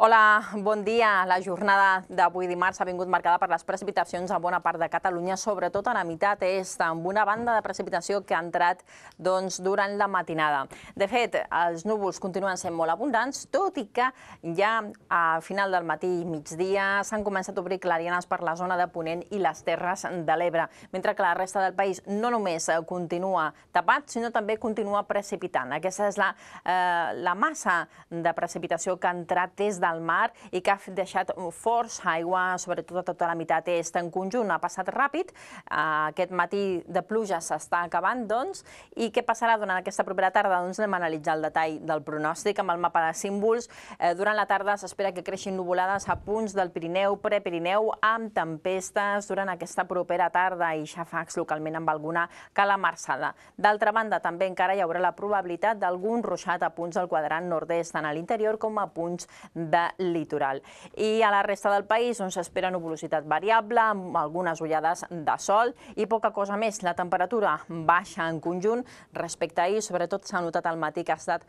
Hola, bon dia. La jornada d'avui dimarts ha vingut marcada per les precipitacions a bona part de Catalunya, sobretot a la meitat est, amb una banda de precipitació que ha entrat durant la matinada. De fet, els núvols continuen sent molt abundants, tot i que ja a final del matí i migdia s'han començat a obrir clarianes per la zona de Ponent i les Terres de l'Ebre, mentre que la resta del país no només continua tapat, sinó també continua precipitant. Aquesta és la massa de precipitació que ha entrat des del mar i que ha deixat força aigua, sobretot a tota la meitat est. En conjunt ha passat ràpid, aquest matí de pluja s'està acabant, i què passarà durant aquesta propera tarda? Anem a analitzar el detall del pronòstic amb el mapa de símbols. Durant la tarda s'espera que creixin nuvolades a punts del Pirineu, Prepirineu, amb tempestes durant aquesta propera tarda i xàfecs localment amb alguna calamarsada. D'altra banda, també encara hi haurà la probabilitat d'algun ruixat a punts del quadrant nord-est, tant a l'interior com a punts de litoral. I a la resta del país s'espera nuvolositat variable, amb algunes ullades de sol i poca cosa més. La temperatura baixa en conjunt respecte a ahir, sobretot s'ha notat al matí que ha estat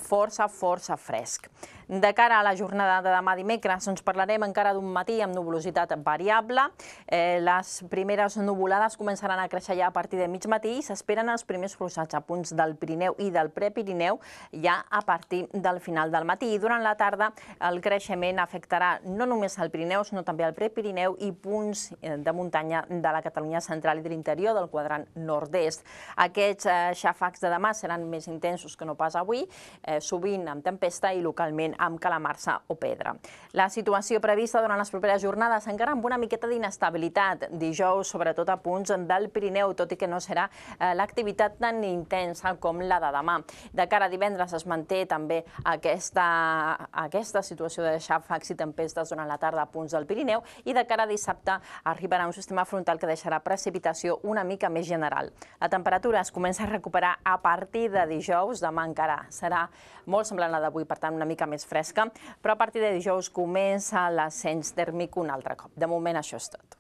força fresc. De cara a la jornada de demà dimecres parlarem encara d'un matí amb nuvolositat variable. Les primeres nuvolades començaran a créixer ja a partir de mig matí i s'esperen els primers ruixats a punts del Pirineu i del Prepirineu ja a partir del final del matí. I durant la tarda el creixement afectarà no només al Pirineu, sinó també al Prepirineu i punts de muntanya de la Catalunya central i de l'interior del quadrant nord-est. Aquests xàfecs de demà seran més intensos que no pas avui, sovint amb tempesta i localment amb calamarsa o pedra. La situació prevista durant les properes jornades encara amb una miqueta d'inestabilitat. Dijous, sobretot a punts del Pirineu, tot i que no serà l'activitat tan intensa com la de demà. De cara a divendres es manté també aquesta situació de xàfecs i tempestes durant la tarda a punts del Pirineu i de cara a dissabte arribarà un sistema frontal que deixarà precipitació una mica més general. La temperatura es comença a recuperar a partir de dijous, demà encara serà molt semblant a la d'avui, per tant una mica més fresca, però a partir de dijous comença l'ascens tèrmic un altre cop. De moment això és tot.